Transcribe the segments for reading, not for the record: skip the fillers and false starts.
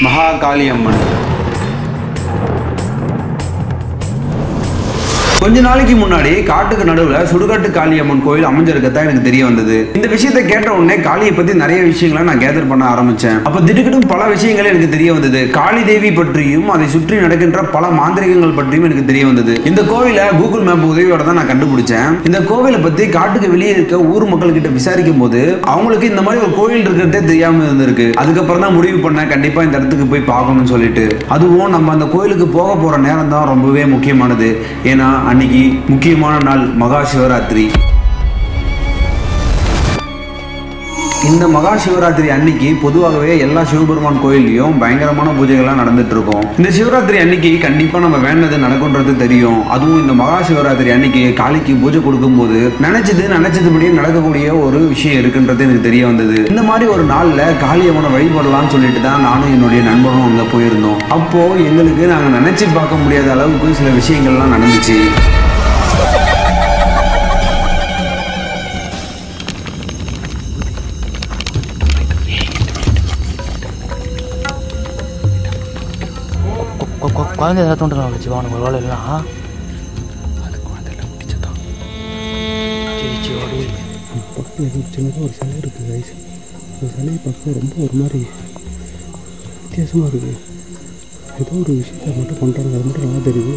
மகாகாளி அம்மன். கொஞ்ச நாளைக்கு முன்னாடி காட்டுக்கு நடுவில் சுடுகாட்டு காளியம்மன் கோயில் அமைஞ்சிருக்கதான் எனக்கு தெரிய வந்தது. இந்த விஷயத்தை கேட்ட உடனே காளியை பத்தி நிறைய விஷயங்களை நான் கேதர் பண்ண ஆரம்பிச்சேன். அப்ப திடுக்கிடும் பல விஷயங்கள் எனக்கு தெரிய வந்தது. காளி தேவி பற்றியும் அதை சுற்றி நடக்கின்ற பல மாந்திரிகங்கள் பற்றியும் எனக்கு தெரிய வந்தது. இந்த கோவிலை கூகுள் மேப் உதவியோட தான் நான் கண்டுபிடிச்சேன். இந்த கோவிலை பத்தி காட்டுக்கு வெளியே இருக்க ஊர் மக்கள் கிட்ட விசாரிக்கும் போது அவங்களுக்கு இந்த மாதிரி ஒரு கோவில் இருக்கிறதே தெரியாம இருந்திருக்கு. அதுக்கப்புறம் தான் முடிவு பண்ண கண்டிப்பா இந்த இடத்துக்கு போய் பார்க்கணும்னு சொல்லிட்டு. அதுவும் நம்ம அந்த கோயிலுக்கு போக போற நேரம் தான் ரொம்பவே முக்கியமானது. ஏன்னா அன்னைக்கு முக்கியமான நாள் மகா சிவராத்திரி. இந்த மகா சிவராத்திரி அன்னைக்கு பொதுவாகவே எல்லா சிவபெருமான் கோயிலையும் பயங்கரமான பூஜைகள்லாம் நடந்துட்டு இருக்கும். இந்த சிவராத்திரி அன்னைக்கு கண்டிப்பா நம்ம வேண்டது நடக்கும்ன்றது தெரியும். அதுவும் இந்த மகா சிவராத்திரி அன்னைக்கு காளிக்கு பூஜை கொடுக்கும் போது நினைச்சதுபடியே நடக்கக்கூடிய ஒரு விஷயம் இருக்குன்றது எனக்கு தெரிய வந்தது. இந்த மாதிரி ஒரு நாள்ல காளியம்மனை வழிபடலாம்னு சொல்லிட்டு தான் நானும் என்னுடைய நண்பரும் அங்க போயிருந்தோம். அப்போ எங்களுக்கு நாங்க நினைச்சு பார்க்க முடியாத அளவுக்கு சில விஷயங்கள்லாம் நடந்துச்சு. குழந்தை ஏதாவது தோன்றுறாங்க வச்சு அவனுக்கு ஒரு வேலை இல்லைனா அது குழந்தையெல்லாம் முடிச்சதான். பக்கத்தில் ஏதோ சின்னதாக ஒரு சிலை இருக்குது வயசு. அந்த சிலையை பார்க்க ரொம்ப ஒரு மாதிரி வித்தியாசமாக இருக்குது. ஏதோ ஒரு விஷயத்தை மட்டும் பண்ணுறாங்க. அது மட்டும் நல்லா தெரியுது.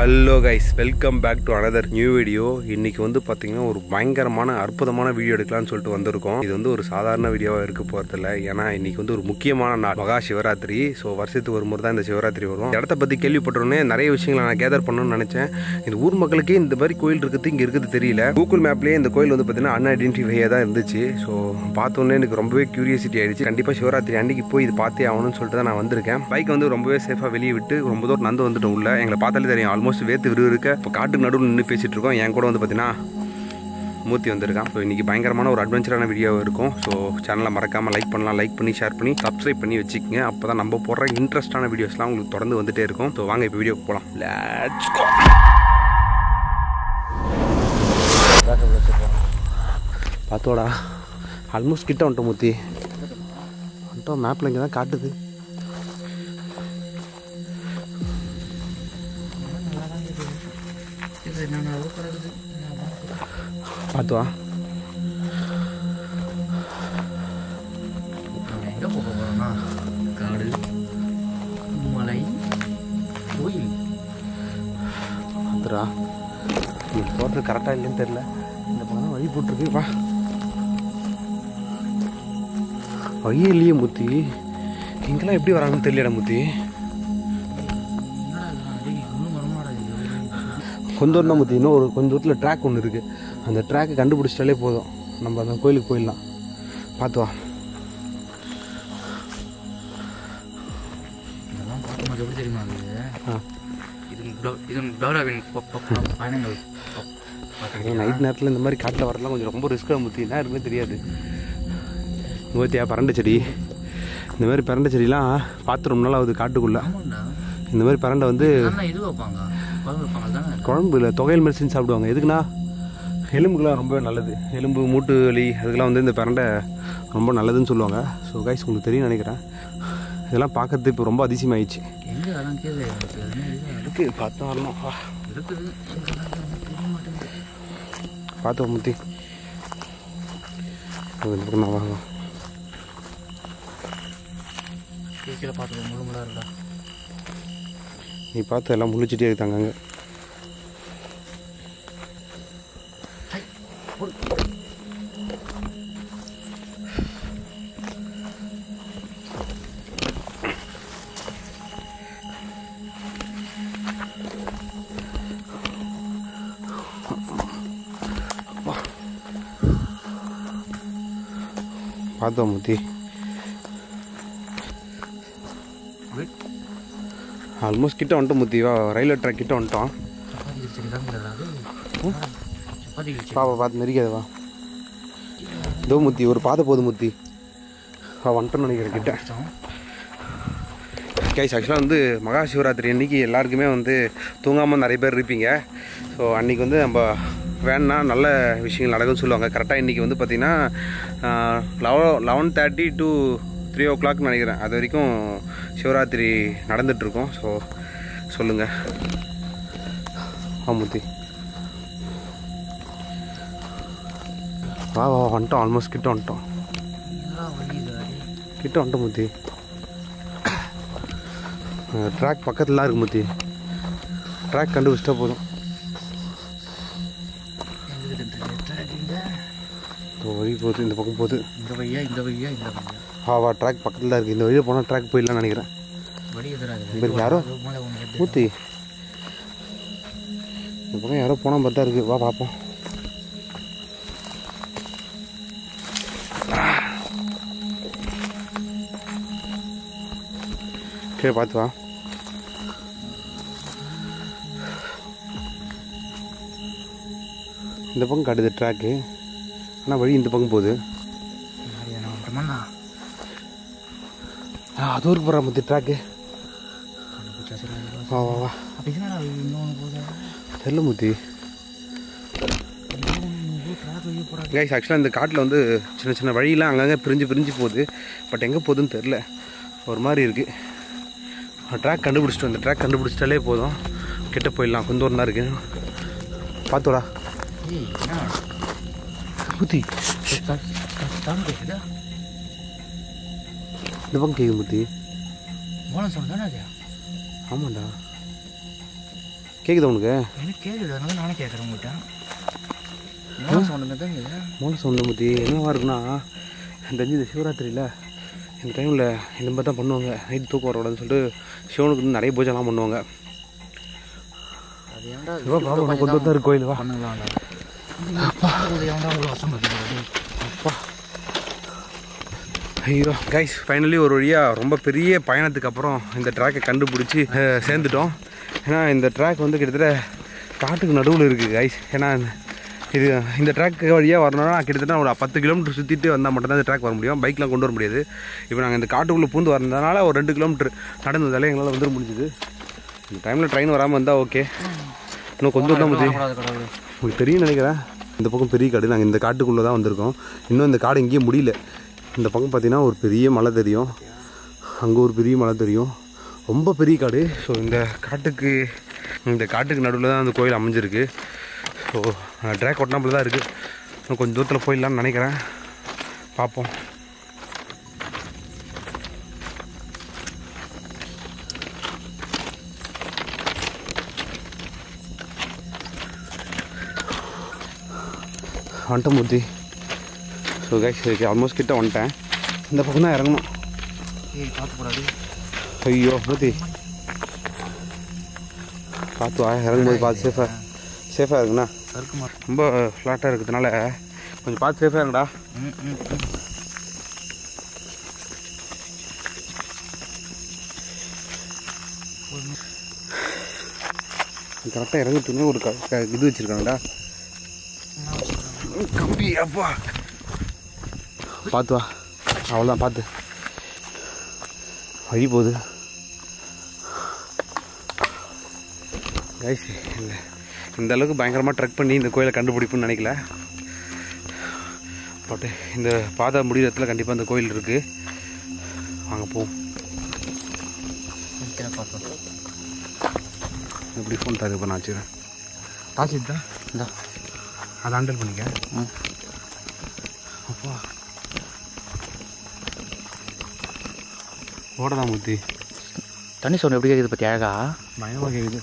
Hello guys, welcome back to another new video. இன்றைக்கி வந்து பார்த்திங்கன்னா ஒரு பயங்கரமான அற்புதமான வீடியோ எடுக்கலாம்னு சொல்லிட்டு வந்திருக்கோம். இது வந்து ஒரு சாதாரண வீடியோவாக இருக்க போகிறதில்ல. ஏன்னா இன்றைக்கி வந்து ஒரு முக்கியமான நாள், மகா சிவராத்திரி. ஸோ வருஷத்துக்கு ஒரு முறை தான் இந்த சிவராத்திரி வரும். இந்த இடத்த பற்றி கேள்விப்பட்டோன்னே நிறைய விஷயங்களை நான் கேதர் பண்ணணும்னு நினச்சேன். இந்த ஊர் மக்களுக்கே இந்த மாதிரி கோயில் இருக்குது இங்கே இருக்குது தெரியல. கூகுள் மேப்லேயே இந்த கோயில் வந்து பார்த்திங்கன்னா அன்ஐடென்டிஃபையாக தான் இருந்துச்சு. ஸோ பார்த்தோன்னே எனக்கு ரொம்பவே க்யூரியாசிட்டி ஆகிடுச்சு. கண்டிப்பாக சிவராத்திரி அன்றைக்கி போய் இது பார்த்தே ஆகணும்னு சொல்லிட்டு தான் நான் வந்திருக்கேன். பைக் வந்து ரொம்பவே சேஃபாக வெளியே விட்டு ரொம்ப தூரம் நடந்து வந்துட்டோம். உள்ள எங்களை பார்த்தாலே தெரியும் ஆல்மோஸ்ட் வேத்து விறுவிறுக்க இப்போ காட்டுக்கு நடுவில் நின்று பேசிகிட்டு இருக்கோம். என் கூட வந்து பார்த்தீங்கன்னா மூர்த்தி வந்திருக்கான். ஸோ இன்றைக்கி பயங்கரமான ஒரு அட்வென்ச்சரான வீடியோவாக இருக்கும். ஸோ சேனலை மறக்காமல் லைக் பண்ணலாம், லைக் பண்ணி ஷேர் பண்ணி சப்ஸ்கிரைப் பண்ணி வச்சுக்கோங்க. அப்போ தான் நம்ம போடுற இன்ட்ரெஸ்டான வீடியோஸ்லாம் உங்களுக்கு தொடர்ந்து வந்துகிட்டே இருக்கும். ஸோ வாங்க இப்போ வீடியோக்கு போகலாம். Let's go. பார்த்தோடா ஆல்மோஸ்ட் கிட்ட வந்துட்டோம் மூர்த்தி. வந்துட்டோம். மேப்பில் இங்கே தான் காட்டுது. பார்த்துவா எங்கே போக போகிறோம்னா காடு, மலை, கோயில். பார்த்துடா நீ போகிறது கரெக்டாக இல்லைன்னு தெரில. இந்த பக்கம் தான் வழி போட்டிருக்கு. வா, வழியே இல்லையே மூர்த்தி. இங்கெல்லாம் எப்படி வராங்கன்னு தெரியலடா மூர்த்தி. கொஞ்சம் தூரம் தான் மூர்த்தி. இன்னும் ஒரு கொஞ்சம் தூரத்தில் ட்ராக் ஒன்று இருக்குது. அந்த ட்ராக்கை கண்டுபிடிச்சிட்டாலே போதும், நம்ம அந்த கோயிலுக்கு போயிடலாம். பார்த்து வா. இதெல்லாம் பார்க்கும்போது எப்படி தெரியுமா பயணங்கள். நைட் நேரத்தில் இந்த மாதிரி காட்டில் வரலாம் கொஞ்சம் ரொம்ப ரிஸ்க்காக மூர்த்தி. என்ன இருக்குன்னு தெரியாது. மூர்த்தியா பரண்டை செடி, இந்த மாதிரி பரண்டை செடிலாம் பார்த்து ரொம்ப நாள் ஆகுது காட்டுக்குள்ளே. இந்த மாதிரி பரண்டை வந்து இது வைப்பாங்க, குழம்பு வைப்பாங்க தானே. குழம்பு இல்லை, தொகையல் மெடிசின் சாப்பிடுவாங்க. எதுக்குன்னா எலும்புக்கெலாம் ரொம்ப நல்லது. எலும்பு மூட்டு வலி அதுக்கெல்லாம் வந்து இந்த பரண்டை ரொம்ப நல்லதுன்னு சொல்லுவாங்க. ஸோ கைஸ் உங்களுக்கு தெரியும் நினைக்கிறேன். இதெல்லாம் பார்க்கறது இப்போ ரொம்ப அதிசயமாகிடுச்சு. எங்கே அதெல்லாம் கேள்வி இருக்குது, பார்த்தா வரணும். இருக்குது, தெரிய மாட்டேங்குது. பார்த்து முத்தி நான் வாங்க. கீழே பார்த்து முழு முழா இருக்கா. நீ பார்த்து எல்லாம் முழிச்சிட்டே இருக்காங்க. அங்கே பார்த்தோம் முத்தி. ஆல்மோஸ்ட் கிட்ட வந்துட்டோம் முத்தி. வா, ரயில்வே ட்ராக் கிட்ட வந்துட்டோம். சப்பாத்தி பாப்பா பார்த்து நெரிக்காதவா. இதோ முத்தி ஒரு பாதை போகுது முத்தி வந்துட்டோன்னு நினைக்கிறேன் கிட்ட. கைஸ் ஆக்சுவலாக வந்து மகா சிவராத்திரி அன்றைக்கி எல்லாருக்குமே வந்து தூங்காமல் நிறைய பேர் இருப்பீங்க. ஸோ அன்றைக்கி வந்து நம்ம வேணுன்னா நல்ல விஷயங்கள் நடக்கும்னு சொல்லுவாங்க. கரெக்டாக இன்றைக்கி வந்து பார்த்திங்கன்னா 11:30 to 3 o'clock நினைக்கிறேன். அது வரைக்கும் சிவராத்திரி நடந்துகிட்ருக்கோம். ஸோ சொல்லுங்கள் ஆமுத்தி வா வந்துட்டோம். ஆல்மோஸ்ட் கிட்ட வந்துட்டோம் முத்தி. ட்ராக் பக்கத்துலாம் இருக்கு முத்தி. ட்ராக் கண்டுபிடிச்சிட்டா போதும். வழி போகுது இந்த பக்கம் போகுது. இந்த வழியா வா ட்ராக் பக்கத்தில் தான் இருக்குது. இந்த வழியில் போனால் ட்ராக் போயிடலாம்னு நினைக்கிறேன். யாரோ மூத்தி இந்த பக்கம் யாரோ போனால் பார்த்தா இருக்குது. வா பார்ப்போம். சரி பார்த்து வா. இந்த பக்கம் காட்டுது ட்ராக்கு. ஆனால் வழி இந்த பக்கம் போகுது. அது ஒரு போகிறா முத்தி ட்ராக்கு. வா வா வா தெரியல முத்தி. கைஸ் ஆக்சுவலாக இந்த காட்டில் வந்து சின்ன சின்ன வழியெலாம் அங்கங்கே பிரிஞ்சு போகுது. பட் எங்கே போகுதுன்னு தெரில. ஒரு மாதிரி இருக்குது. ட்ராக் கண்டுபிடிச்சிட்டு அந்த ட்ராக் கண்டுபிடிச்சிட்டாலே போதும். கிட்ட போயிடலாம். கொஞ்சம் தூரம் தான் இருக்குது. பார்த்துடா முத்தி. இந்த பக்கம் கேட்குது முத்தி. ஆமாண்டா கேட்குதா உனக்கு? எனக்கு கேட்குது. அதனால நானே கேட்குறேன் உங்கள்கிட்ட. மோன சவுண்டு முத்தி. என்னவா இருக்குன்னா தெரிஞ்சு இந்த சிவராத்திரியில் இந்த டைமில் இந்த மாதிரி தான் பண்ணுவாங்க. நைட்டு தூக்கம் வரக்கூடாதுன்னு சொல்லிட்டு சிவனுக்கு வந்து நிறைய பூஜைலாம் பண்ணுவாங்க. கொஞ்சம் தான் இருக்கு கோயில். வா அப்பா ஐயோ கைஸ் ஃபைனலி ஒரு வழியாக ரொம்ப பெரிய பயணத்துக்கு அப்புறம் இந்த ட்ராக்கை கண்டுபிடிச்சி சேர்ந்துட்டோம். ஏன்னா இந்த ட்ராக் வந்து கிட்டத்தட்ட காட்டுக்கு நடுவில் இருக்குது கைஸ். ஏன்னா இது இந்த ட்ராக் வழியாக வரணும்னா கிட்டத்தட்ட ஒரு 10 கிலோமீட்டர் சுற்றிட்டு வந்தால் மட்டும்தான் இந்த ட்ராக் வர முடியும். பைக்லாம் கொண்டு வர முடியாது. இப்போ நாங்கள் இந்த காட்டுக்குள்ளே பூந்து வரதுனால ஒரு 2 கிலோமீட்டர் நடந்து வந்தாலே எங்களால் வந்துட முடிஞ்சுது. இந்த டைமில் ட்ரெயின் வராமல் இருந்தால் ஓகே. இன்னும் கொஞ்சம் தான் முடியும். உங்களுக்கு தெரியும் நினைக்கிறேன். இந்த பக்கம் பெரிய காடு. நாங்கள் இந்த காட்டுக்குள்ளே தான் வந்திருக்கோம். இன்னும் இந்த காடு எங்கேயும் முடியல. இந்த பக்கம் பார்த்தீங்கன்னா ஒரு பெரிய மலை தெரியும். அங்கே ஒரு பெரிய மலை தெரியும். ரொம்ப பெரிய காடு. ஸோ இந்த காட்டுக்கு நடுவில் தான் அந்த கோயில் அமைஞ்சிருக்கு. ஸோ ட்ராக் ஒட்டினாப்பில் தான் இருக்குது. இன்னும் கொஞ்சம் தூரத்தில் போயிடலான்னு நினைக்கிறேன். பார்ப்போம். வந்துட்டேன் மூர்த்தி. ஸோ கைஸ் ஆல்மோஸ்ட் கிட்ட வந்துட்டேன். இந்த பக்கம் தான் இறங்கணும். ஐயோ மூர்த்தி பார்த்து வா. இறங்கும்போது பார்த்து சேஃபாக இருக்குண்ணா. ரொம்ப ஃப்ளாட்டாக இருக்கிறதுனால கொஞ்சம் பார்த்து சேஃபாக இருங்கடா. கரெக்டாக இறங்குறதுக்குமே ஒரு இது வச்சுருக்காங்கடா கம்பி. அப்பா பார்த்து வா. அவ்வளோதான் பார்த்து வழி போகுது. கைஸ் இல்லை இந்த அளவுக்கு பயங்கரமாக ட்ரெக் பண்ணி இந்த கோயிலை கண்டுபிடிப்புன்னு நினைக்கல. பட் இந்த பாதை முடிகிற இடத்துல கண்டிப்பாக இந்த கோயில் இருக்குது. வாங்க போவோம். எப்படி ஃபோன் தரு பண்ண வச்சுக்கிறேன். காசு தான் இந்தா அதை ஹேண்டில் பண்ணிக்க. அப்பா ஓடதான் மூர்த்தி. தண்ணி சவுண்ட் எப்படி கேட்குது பற்றி அழகா பயமாக கேட்குது.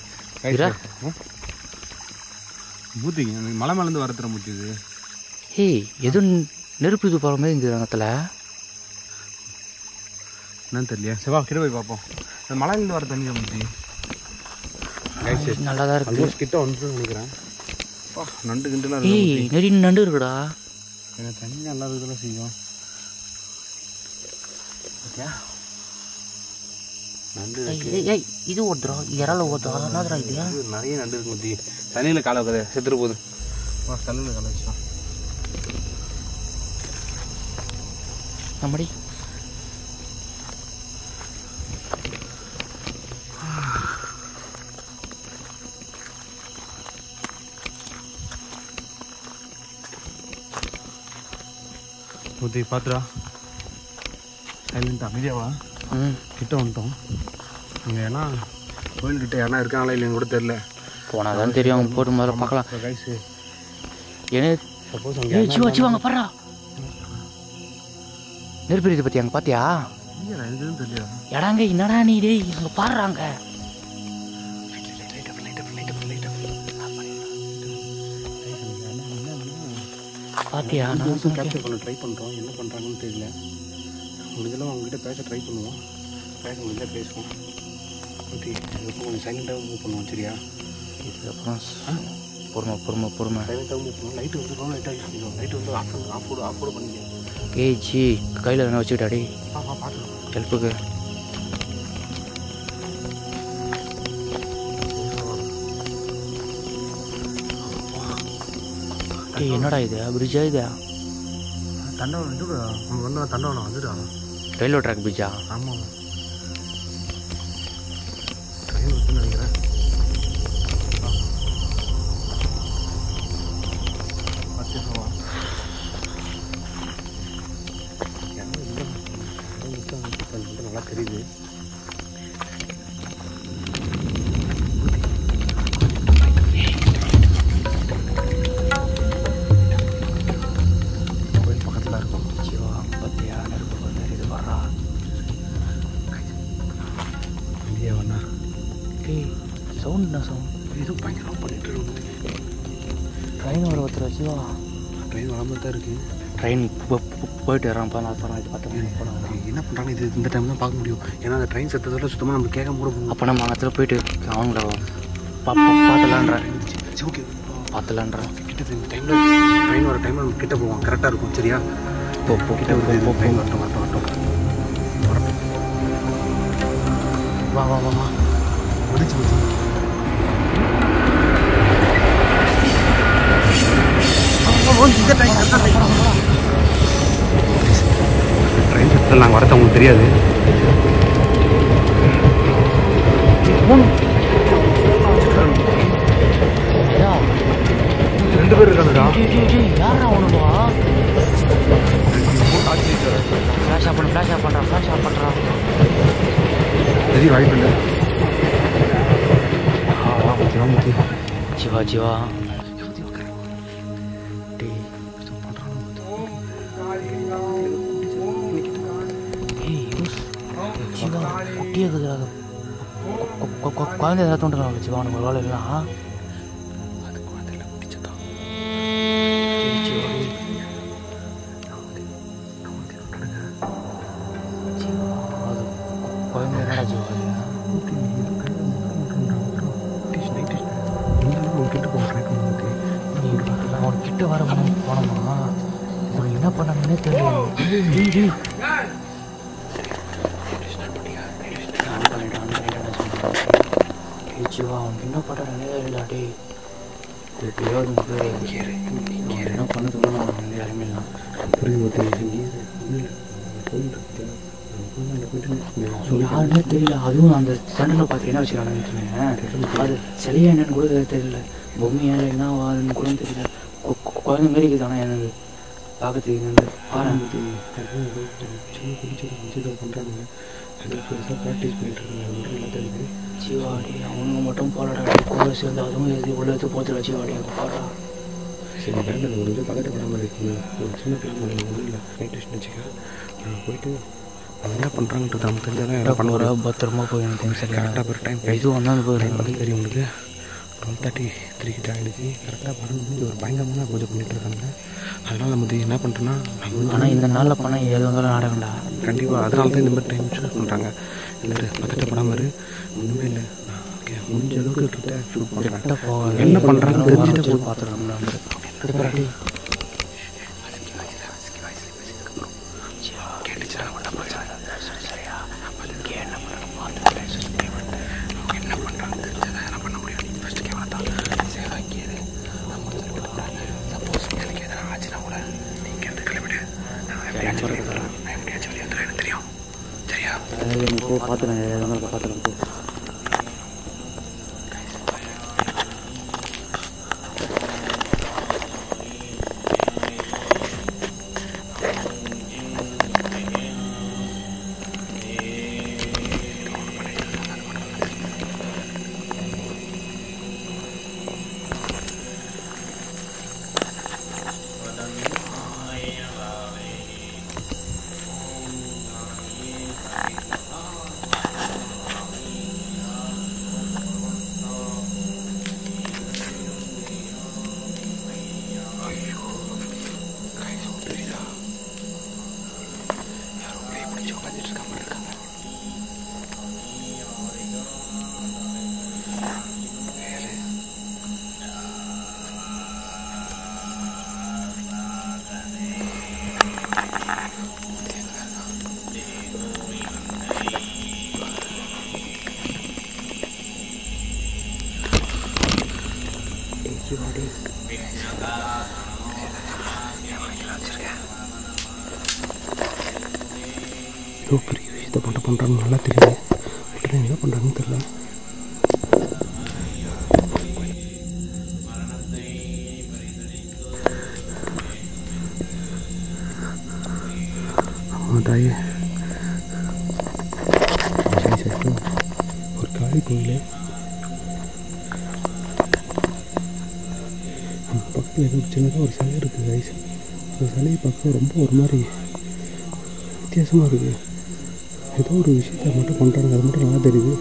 மூர்த்தி மலை மேலேருந்து வரத்துற மூர்த்தி இது. ஏய் எதுவும் நெருப்பு இது போகிற மாதிரி இந்த இடத்துல என்னன்னு தெரியலையா. சிவா கிட்ட போய் பார்ப்போம். அந்த மலையிலேருந்து வர தண்ணி மூர்த்தி நல்லா தான் இருக்கு. கிட்ட வந்துட்டு நினைக்கிறேன். நண்டு கிண்டுலாம். ஏய் நிறைய நண்டு இருக்குடா. எனக்கு தண்ணி நல்லா இருக்குதுலாம் செய்யும். நண்டு இது ஓட்டுறா இறால ஓட்டுறா. என்னதுடா இது? நிறைய நண்டு இருக்கு மூர்த்தி. தண்ணியில் காலை வைக்காத செத்துட்டு போகுது. கல்லில் காலை வச்சோம். நம்மடி முத்தி பார்த்துடா சைலண்ட் அமைதியாவா கிட்ட வந்துட்டோம். அங்கே ஏன்னா கோயில்கிட்ட யாரா இருக்காங்களா இல்லைன்னு கூட தெரில. போனால் தான் தெரியும். அவங்க போட்டு முதல்ல பார்க்கலாம். கைஸு ஏன்னா சப்போஸ் அங்கே சிவாங்க பாடுறா நெருப்பு பற்றி அங்கே பார்த்தியா? எதுவும் தெரியல. எடாங்க என்னடா நீ டேய் அங்கே பாடுறாங்க. பார்த்தியா? கேப்சர் பண்ண ட்ரை பண்ணுறோம். என்ன பண்ணுறாங்கன்னு தெரியல. முடிஞ்சளவு அவங்ககிட்ட பேச ட்ரை பண்ணுவோம். பேச முடிஞ்சால் பேசுவோம். ஓகே இதுக்கப்புறம் கொஞ்சம் சைலண்ட்டாக மூவ் பண்ணுவோம். சரியா? இதுக்கப்புறம் பொறுமை சைலண்ட்டாக மூவ் பண்ணுவோம். லைட்டு வந்து லைட்டாக யூஸ் பண்ணுவோம். லைட்டு வந்து ஆஃப் கூட பண்ணிக்க. கேஜி கையில் தானே வச்சுக்கிட்டாடி பார்த்துக்கலாம் ஹெல்ப்புக்கு. என்னடா இது பிரிட்ஜா? இது தண்டவனம் வந்துடா. நம்ம வந்து தண்டவனம் வந்துடா. ரயில்வே ட்ராக் பிரிட்ஜா? ஆமாம் ட்ரெயின் வருதுன்னு நினைக்கிறேன். நல்லா தெரியுது. கோயில் பக்கத்தில் இருக்கும். சிவா பத்தியா நெருப்பு வந்து இது வர்றா. இந்தியா வண்ணா சவுண்ட் ஏதோ பயங்கரமாக பண்ணிட்டு இருக்கோம். ட்ரெயின் வர ஒருத்தர் சிவா. ட்ரெயின் வராமல் தான் இருக்குது. ட்ரெயின் போயிட்டு வரான். நான் இது பார்த்தேன் போனாங்க. என்ன பண்ணுறாங்க இது இந்த டைம் தான் பார்க்க முடியும். ஏன்னா அந்த ட்ரெயின் சத்தத்தோட சுத்தமாக நம்ம கேட்க கூட போகும். அப்போ நம்ம இடத்துல போயிட்டு அவங்கள பார்த்துலான்ற ஓகே பார்த்துலான்ற கிட்ட இந்த டைமில் ட்ரெயின் வர டைமில் நம்ம கிட்ட போவோம். கரெக்டாக இருக்கும். சரியா? கிட்ட வந்து ட்ரெயின் வரட்டும். வா முடிச்சு ட்ரெயின் சத்தத்தில் நாங்கள் வரது அவங்களுக்கு தெரியாது. ரெண்டு பேர் இருக்காங்கடா. யாரா அவனுவா? ஃப்ளாஷ் ஆஃப் பண்ணுறான். பெரிய வாய்ப்பு இல்லை. சிவா குட்டியாக குழந்தை ஏதாவது தோன்றுறாங்க சிவா அவனுக்கு ஒரு வேலை இல்லைனா அது குழந்தைல பிடிச்சதான். குழந்தை என்னடா சிவா அவன் கிட்ட வர போனோமா? அவன் என்ன பண்ணாங்கன்னே தெரியல. சிவா அவனுக்கு என்ன பண்ணுறானே இல்லாட்டி என்ன பண்ணதுக்குள்ள அவனுக்கு யாருமே இல்லை. யாருன்னே தெரியல. அதுவும் அந்த சண்டை பார்த்து என்ன வச்சுருக்காங்க அது சிலையா என்னன்னு கூட தெரியல. பொம்மையா இல்லை என்னவாதுன்னு கூட தெரியல. குழந்தை மாரி இருக்குது. ஆனால் எனக்கு பார்க்கறதுக்கு பண்ணுறாங்க. பெருசாக ப்ராக்டிஸ் பண்ணிட்டு இருக்காங்க. சிவாடி அவனுங்க மட்டும் போராடா கூட சேர்ந்து அதுவும் எழுதி உள்ள எடுத்து போத்துல சிவாடி பாடுறா. சரி வேண்டாம் ஒரு கொஞ்சம் பக்கத்து படாமல் இருக்குங்க. ஒரு சின்ன பிள்ளை ஒன்றும் இல்லை. நைட்டு வச்சுக்க போயிட்டு அவங்க என்ன பண்ணுறாங்கன்றது நமக்கு தெரிஞ்சால் என்ன பண்ணுவாரா? பத்திரமா போய் எனக்கு சரி கரெக்டாக ஒரு டைம் எதுவும் வந்தாலும் போய் பதில் தெரியும் உங்களுக்கு. 12:33 கிட்ட ஆகிடுச்சு. கரெக்டாக 12 மணிக்கு ஒரு பயங்கரமான பூஜை பண்ணிகிட்டு இருக்காங்க. அதனால் நம்ம என்ன பண்ணுறோன்னா ஆனால் இந்த நாளில் பண்ணால் ஏது வந்தாலும் ஆடவேண்டா கண்டிப்பாக. அதனால தான் இந்த மாதிரி டைம் சூஸ் பண்ணுறாங்க. இல்லை பதட்டப்படாமல் இரு. ஒன்றுமே இல்லை. ஓகே முடிஞ்ச அளவுக்கு கிட்ட ஷூட் பண்ணுறாங்க. என்ன பண்ணுறாங்கன்னு தெரிஞ்சுட்டு பார்த்துருக்கோம். போ பார்த்துறேன் பார்த்துறேன் போ. ஏதோ பெரிய விஷயத்தை பண்ணுறாங்க நல்லா தெரியல. என்ன பண்ணுறாங்கன்னு தெரியல. ஆமாம் தாயே, ஒரு காளி கோயில் பக்கத்தில் ஏதோ சின்னதாக ஒரு சிலை இருக்குது கைஸ். அந்த சிலையை பார்க்க ரொம்ப ஒரு மாதிரி வித்தியாசமாக இருக்குது. ஏதோ ஒரு விஷயத்தை மட்டும் பண்ணுறாங்க, அது மட்டும் நல்லா தெரியுது.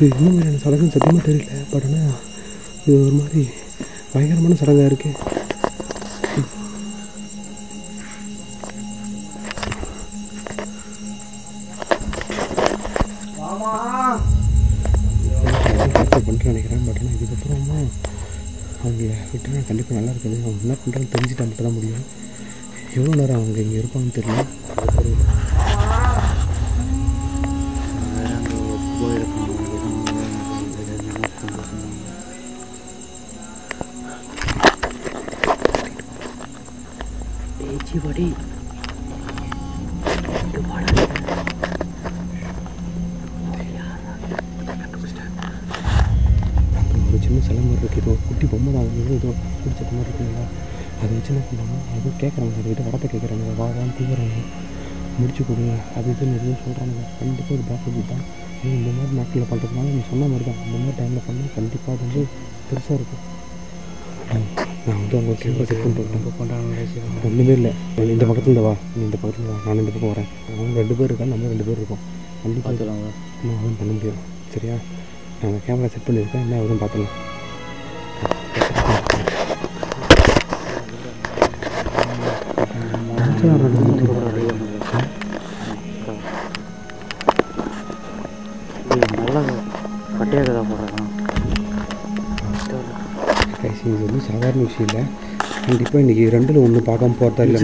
இது என்ன மாதிரியான சடங்குன்னு சத்தியமாக தெரியல. பட் ஆனால் இது ஒரு மாதிரி பயங்கரமான சடங்காக இருக்குது. பண்ணுறேன் நினைக்கிறேன். பட் ஆனால் இதுக்கப்புறமா அவங்கள விட்டுனா கண்டிப்பாக நல்லா இருக்குது. அவங்க என்ன பண்ணுறான்னு தெரிஞ்சுட்டா மட்டும் தான் முடியும். எவ்வளோ நேரம் அவங்க இங்கே இருப்பாங்கன்னு தெரியல. ஒரு சின்ன சிலை மாதிரி இருக்குது. ஏதோ குட்டி பொம்மை தான். அவங்க ஏதோ பிடிச்ச மாதிரி இருக்குங்களா, அதை வச்சு என்ன பண்ணுறாங்க, ஏதோ கேட்குறாங்க, அதுக்கிட்ட வரத்தை கேட்குறாங்க, வான்னு கூப்பிட்றாங்க, முடிச்சு கொடுங்க, அது இதுன்னு எதுவும் சொல்கிறாங்க. கண்டிப்பாக ஒரு பேக்கப் தான். இந்த மாதிரி நாட்களில் பண்ணுறதுனால நீ சொன்ன மாதிரி தான். இந்த மாதிரி டைமில் பண்ணால் கண்டிப்பாக அது வந்து பெருசாக இருக்கும். நான் வந்து அவங்க கேட்க செக் பண்ணிட்டு பண்ணுறாங்க. ஒன்றுமே இல்லை, இந்த பக்கத்தில் வா, நீ இந்த பக்கத்தில் வா, நான் இந்த பக்கம் வரேன். அவங்க 2 பேர் இருக்கா, நம்ம 2 பேர் இருக்கோம். கண்டிப்பாக சொல்லுவாங்க. இன்னும் அதுவும் பண்ண முடியும். சரியா, நாங்கள் கேமரா செட் பண்ணியிருக்கேன், என்ன எதுவும் பார்த்துலாம். கைசி, இது வந்து சாதாரண விஷயம் இல்லை. கண்டிப்பாக இன்றைக்கி 2ல் 1 பார்க்காம போகிறதா இல்லை.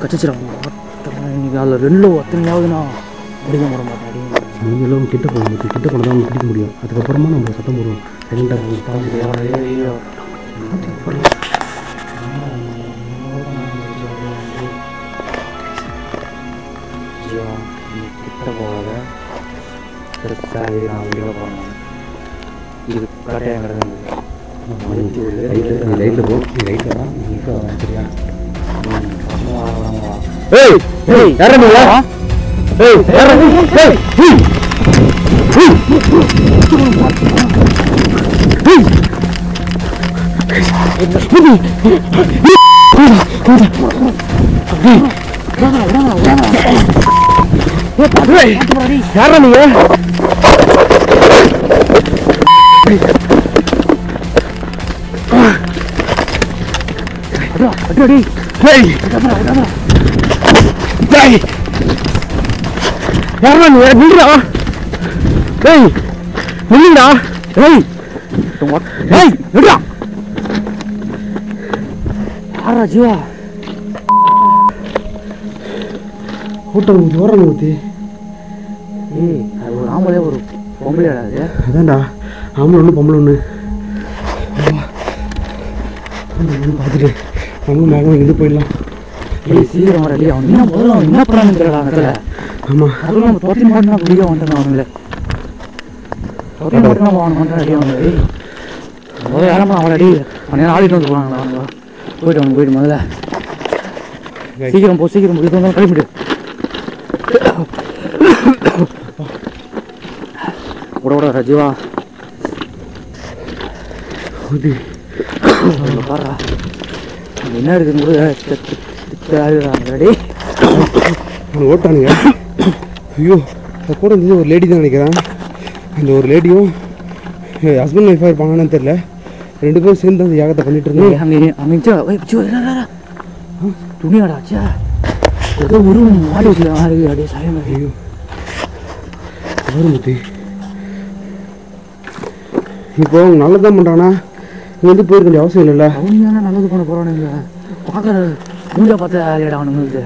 கச்சிச்சிடும் இன்னைக்கு அதில் 2ல் ஒத்தனையாவதுண்ணா முடிக்க போட மாட்டேன். நீங்களும் கிட்ட போகணும், கிட்ட போனால் தான் பிடிக்க முடியும். அதுக்கப்புறமா நம்ம சத்தம் போடுவோம். செகண்டாக கிட்ட போகாத பெருசாக நான் வெளியே போனேன். இது கட்டையாக கிடந்தது. லைட்டில் போ, நீ லைட்டில் தான் இப்போ சரியா. ஏய் ஏய் யாரா ஏய் யாரா ஏய் யாரா நீங்க அடி ஏய் ஏய் யாரா நீ நில்லுடா. ஏய் நில்லுடா. ஏய் ஏய் நில்லுடா. யாரா ஜீவா கூட்டம் ஓரணும் ஊற்றி. அது ஒரு ஆம்பளை ஒரு பொம்பளை அது. அதான்டா ஆம்பளை ஒன்று பொம்பளை ஒன்று பார்த்துட்டு நம்ம மேகம் இருந்து போயிடலாம். சீக்கிரம் வரடி. அவன் என்ன முதல்ல அவன் என்ன பண்ணான்னு தெரியல இடத்துல. ஆமாம் அதுவும் நம்ம தொட்டி மட்டும் தான் பிடிக்க வந்துட்டான் அவங்கள. தொட்டி மட்டும் தான் அவன் வந்துட்டான் அடி. அவனுக்கு முதல்ல யாரம்மா அவன் அடி அவன் ஆடிட்டு வந்து போனாங்களா அவங்க. போயிட்டு அவனுக்கு போயிட்டு முதல்ல சீக்கிரம் போ சீக்கிரம் போய் வந்தாலும் கிளம்பிட்டு கூட ரஜிவா பாடுறா என்ன இருக்குன்னு கூட ரெடி ஓட்டானுங்க. ஐயோ அது கூட இருந்தது ஒரு லேடி தான் நினைக்கிறேன். அந்த ஒரு லேடியும் ஹஸ்பண்ட் ஒய்ஃபாக இருப்பாங்கன்னு தெரியல. 2 பேரும் சேர்ந்து அந்த யாகத்தை பண்ணிட்டு இருந்தாங்க. அங்கே துணியாடாச்சா ஏதோ உருவம் மாடி வச்சுருக்காங்க அப்படியே சாயம். ஐயோ வருமூர்த்தி இப்போ அவங்க நல்லதான் பண்ணுறானா இங்கே வந்து போயிருக்க வேண்டிய அவசியம் இல்லைல்ல. அவங்க தானே நல்லது பண்ண போகிறானுங்க. பார்க்குற மூஞ்சா பார்த்து ஆளியாடா அவனுங்களுக்கு.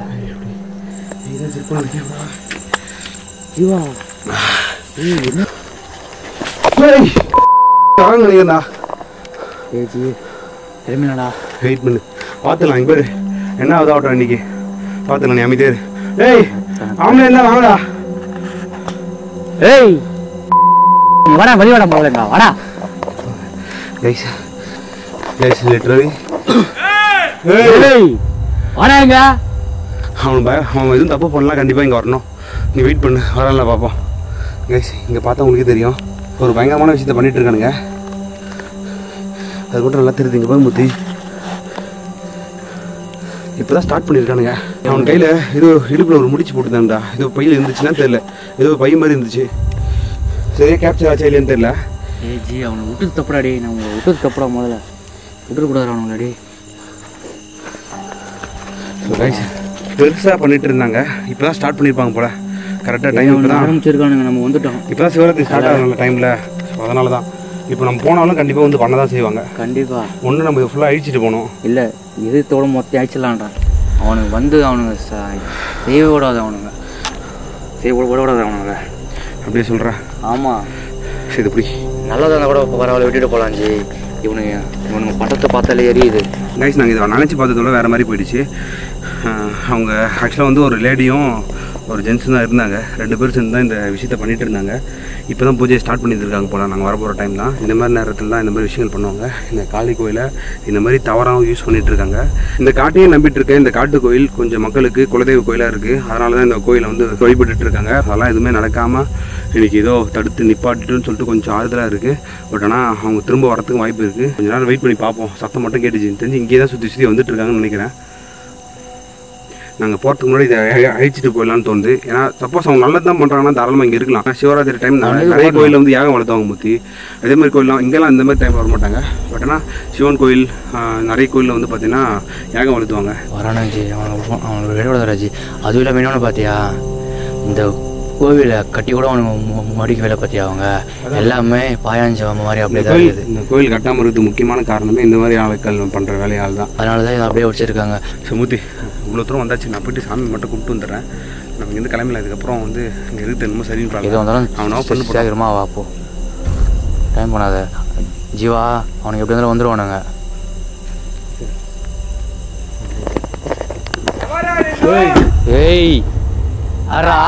ஜீவா நினைக்கிறா ஏஜி திரும்பினாடா வெயிட் பண்ணு பார்த்துலாம். இங்கே பேர் என்ன ஆகுது ஆகட்டும் இன்னைக்கு பார்த்துக்கலாம். நீ அமைதியா இரு. ஏய் அவனே என்ன வாங்கடா. ஏய் நீ வாடா வெளிவாடா போகலங்கா வாடா. கைஸ் கைஸ் லிட்டரலி ஏய் வாடாங்க. அவன் எதுவும் தப்பு பண்ணலாம் கண்டிப்பாக இங்கே வரணும். நீ வெயிட் பண்ணு வரல பார்ப்போம். கைஸ் இங்கே பார்த்தா உங்களுக்கே தெரியும் ஒரு பயங்கரமான விஷயத்த பண்ணிட்டு இருக்கானுங்க. அது மட்டும் நல்லா தெரியுது. இங்கே போய் முத்தி இப்போ தான் ஸ்டார்ட் பண்ணியிருக்கானுங்க. அவன் கையில் ஏதோ இடுப்பில் ஒரு முடிச்சு போட்டுதான்டா. ஏதோ பையில் இருந்துச்சுன்னா தெரியல. ஏதோ பை மாதிரி இருந்துச்சு. சரியா கேப்சர் ஆச்சா இல்லையான்னு தெரியல. ஏஜி அவனை விட்டு தப்புடாடி. நம்ம விட்டு தப்புடா முதல்ல விட்டுக்கூடாது அவனுங்களாடி. பெருசாக பண்ணிட்டு இருந்தாங்க. இப்போ தான் ஸ்டார்ட் பண்ணியிருப்பாங்க போல. கரெக்டாக டைம் இப்போ தான் ஆரம்பிச்சிருக்கானுங்க. நம்ம வந்துட்டோம். இப்போ தான் சிவராத்திரி ஸ்டார்ட் ஆகல டைமில். அதனால தான் இப்போ நம்ம போனாலும் கண்டிப்பாக வந்து பண்ண தான் செய்வாங்க. கண்டிப்பாக ஒன்று நம்ம இதை ஃபுல்லாக அழிச்சிட்டு போகணும். இல்லை எதிர்த்தோட மொத்தம் அழிச்சிடலான்றான். அவனுக்கு வந்து அவனுங்க செய்ய விடாது. அவனுங்க செய்ய விடாது அவனுங்க. அப்படியே சொல்கிறேன். ஆமாம் சரி இது இப்படி நல்லதாக இருந்தால் கூட பரவாயில்ல விட்டுட்டு போகலாம் ஜி. இவனுங்க பட்டத்தை பார்த்தாலே எரியுது. கைஸ் நாங்கள் இதை நினச்சி பார்த்ததோட வேறு மாதிரி போயிடுச்சு. அவங்க ஆக்சுவலாக வந்து ஒரு லேடியும் ஒரு ஜென்ஸும் தான் இருந்தாங்க. 2 பேரும் சேர்ந்து தான் இந்த விஷயத்த பண்ணிட்டு இருந்தாங்க. இப்போ தான் பூஜையை ஸ்டார்ட் பண்ணியிருக்காங்க போல. நாங்கள் வரப்போகிற டைம் தான் இந்த மாதிரி நேரத்தில் தான் இந்த மாதிரி விஷயங்கள் பண்ணுவாங்க. இந்த காளி கோயிலை இந்த மாதிரி தவறாகவும் யூஸ் பண்ணிட்டு இருக்காங்க. இந்த காட்டையே நம்பிட்டு இருக்க இந்த காட்டு கோயில் கொஞ்சம் மக்களுக்கு குலதெய்வ கோயிலாக இருக்குது. அதனால தான் இந்த கோயிலை வந்து வழிபட்டு இருக்காங்க. அதெல்லாம் எதுவுமே நடக்காமல் இன்றைக்கி ஏதோ தடுத்து நிப்பாட்டிட்டுன்னு சொல்லிட்டு கொஞ்சம் ஆறுதலாக இருக்குது. பட் ஆனால் அவங்க திரும்ப வரத்துக்கு வாய்ப்பு இருக்குது. கொஞ்சம் நேரம் வெயிட் பண்ணி பார்ப்போம். சத்தம் மட்டும் கேட்டுச்சு தெரிஞ்சு இங்கே தான் சுற்றி வந்துட்டு இருக்காங்கன்னு நினைக்கிறேன். நாங்கள் போகிறதுக்கு முன்னாடி இதை அழிச்சிட்டு போயிடலான்னு தோணுது. ஏன்னா சப்போஸ் அவங்க நல்லது தான் பண்ணுறாங்கன்னா தாராளமாக இங்கே இருக்கலாம். சிவராத்திரி டைம் நிறைய கோயிலில் வந்து யாகம் வளர்த்துவாங்க முத்தி. அதே மாதிரி கோயிலாம் இங்கெல்லாம் இந்த மாதிரி டைம் வர மாட்டாங்க. பட் ஆனால் சிவன் கோயில் நிறைய கோயிலில் வந்து பார்த்தீங்கன்னா யாகம் வளர்த்துவாங்க. வரானாஜி அவனுக்கு விடக்கூடாதாஜி. அதுவும் இல்லாமல் இன்னொன்று பார்த்தியா இந்த கோவிலை கட்டி கூட அவனுக்கு மடிக்க வேலை பார்த்தியா அவங்க எல்லாமே பாயாஞ்ச மாதிரி அப்படியே தான் இருக்குது. இந்த கோயில் கட்டாமல் இருக்கிறது முக்கியமான காரணமே இந்த மாதிரி ஆட்கள் பண்ணுற வேலையால் தான். அதனால தான் இதை அப்படியே வச்சுருக்காங்க. சுமூர்த்தி இவ்வளோ தூரம் வந்தாச்சு. நான் போய்ட்டு சாமி மட்டும் கூப்பிட்டு வந்துடுறேன். நம்ம இங்கேருந்து கிளம்பல. இதுக்கப்புறம் வந்து இங்கே இருக்குது என்னமோ சரின்னு பார்க்க. எது வந்தாலும் அவனாக பண்ணு சேகரமாக வாப்போ. டைம் பண்ணாத ஜீவா. அவனுக்கு எப்படி இருந்தாலும் வந்துடுவானுங்க. ஏய் அரா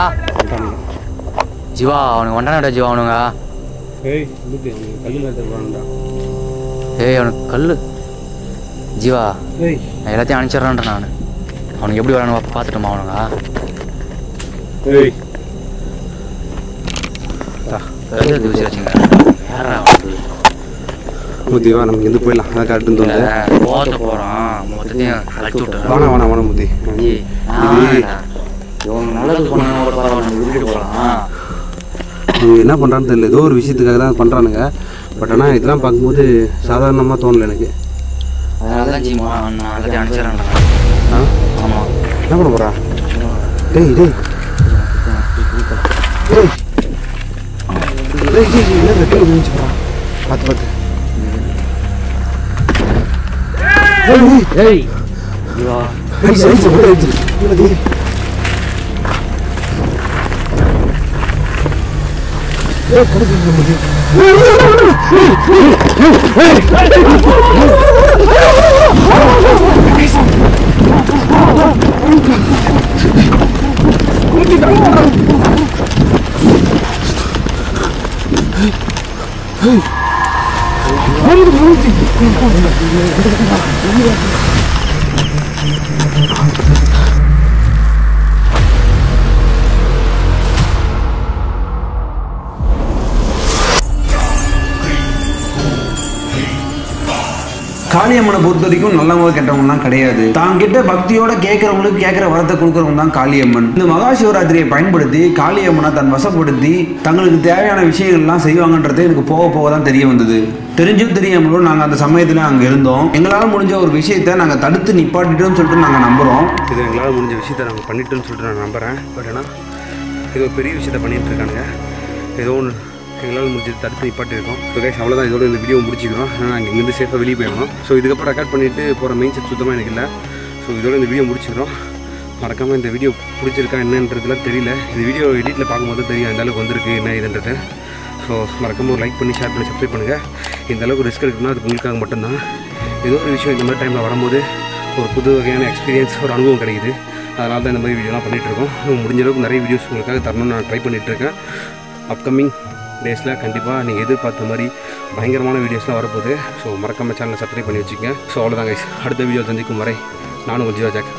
ஜீவா அவனுக்கு வண்டானடா ஜீவா அவனுங்க. ஏய் கல்லில் தருவான்டா. ஏய் அவனுக்கு கல் ஜீவா. ஏய் நான் எல்லாத்தையும் அனுப்பிச்சிட்றேன்டா. நான் அவனுக்கு எப்படி வரானு பார்த்துட்டோமா அவனுங்க. ஏய் தூசி வச்சுங்க யாரா முத்திவா நம்ம இருந்து போயிடலாம். அதான் கரெக்டுன்னு தோணுது. போத்த போகிறான் மொத்தத்தையும் கழிச்சு விட்டுறான். வேணாம் முத்தி. இவங்க நல்லது பண்ண விட்டுட்டு போகலாம். அவங்க என்ன பண்ணுறான்னு தெரியல. ஏதோ ஒரு விஷயத்துக்காக தான் பண்ணுறானுங்க. பட் ஆனால் இதெல்லாம் பார்க்கும்போது சாதாரணமாக தோணலை எனக்கு. அதனால தான் ஜீமா நான் எல்லாத்தையும் அனுப்பிச்சிடறேன். ஆமாம் என்ன பண்ண போகிறா? டேய் டேய் டேய் என்ன வெட்டி முடிஞ்சு போகிறா? பார்த்து ஏய் ஜீவா காளியம்மனை பொறுத்த வரைக்கும் நல்லவங்க கெட்டவங்கலாம் கிடையாது. தான் கிட்ட பக்தியோட கேட்கறவங்களுக்கு கேட்கிற வரத்தை கொடுக்கறவங்க தான் காளியம்மன். இந்த மகா சிவராத்திரியை பயன்படுத்தி காளியம்மனை தன் வசப்படுத்தி தங்களுக்கு தேவையான விஷயங்கள்லாம் செய்வாங்கன்றது எனக்கு போக போக தான் தெரிய வந்தது. தெரிஞ்சும் தெரியாமலும் நாங்கள் அந்த சமயத்தில் அங்கே இருந்தோம். எங்களால் முடிஞ்ச ஒரு விஷயத்தை நாங்கள் தடுத்து நிப்பாட்டிட்டோம்னு சொல்லிட்டு நாங்கள் நம்புகிறோம். இது எங்களால் முடிஞ்ச விஷயத்தை நாங்கள் பண்ணிட்டோன்னு சொல்லிட்டு நான் நம்புகிறேன். பட் ஆனால் இது ஒரு பெரிய விஷயத்தை பண்ணிகிட்டு இருக்கானுங்க. ஏதோ ஒன்று எங்களால் முடிஞ்சது தடுத்து நிப்பாட்டிருக்கோம். ஸோ கைஸ் அவ்வளோதான், இதோட இந்த வீடியோ முடிச்சிக்கிறோம். ஏன்னா நாங்கள் இங்கேருந்து சேஃபாக வெளியே போயிடணும். ஸோ இதுக்கப்புறம் ரெக்கார்ட் பண்ணிவிட்டு போகிற மெயின் செட் சுத்தமாக எனக்கு இல்லை. ஸோ இதோட இந்த வீடியோ முடிச்சிக்கிறோம். மறக்காமல் இந்த வீடியோ பிடிச்சிருக்கா என்னன்றதுலாம் தெரியல. இந்த வீடியோ எடிட்டில் பார்க்கும்போது தெரியும் இந்த அளவுக்கு வந்திருக்கு என்ன இதுன்றது. ஸோ மறக்காமல் ஒரு லைக் பண்ணி ஷேர் பண்ணி சப்ஸ்கிரைப் பண்ணுங்கள். இந்த அளவுக்கு ரிஸ்க் எடுக்கணும்னா அது உங்களுக்காக மட்டும்தான். ஏதோ ஒரு விஷயம் இந்த மாதிரி டைமில் வரும்போது ஒரு புது வகையான எக்ஸ்பீரியன்ஸ், ஒரு அனுபவம் கிடைக்குது. அதனால தான் இந்த மாதிரி வீடியோலாம் பண்ணிகிட்ருக்கோம். முடிஞ்ச அளவுக்கு நிறைய வீடியோஸ் உங்களுக்காக தரணும்னு நான் ட்ரை பண்ணிகிட்ருக்கேன். அப்கமிங் டேஸில் கண்டிப்பாக நீங்கள் எதிர்பார்த்த மாதிரி பயங்கரமான வீடியோஸ்லாம் வரப்போகுது. ஸோ மறக்காமல் சேனலை சப்ஸ்கிரைப் பண்ணி வச்சுக்கோங்க. ஸோ அவ்வளோதான் கைஸ், அடுத்த வீடியோ சந்திக்கும் வரை நானும் உங்கள் ஜீவா ஜாக்.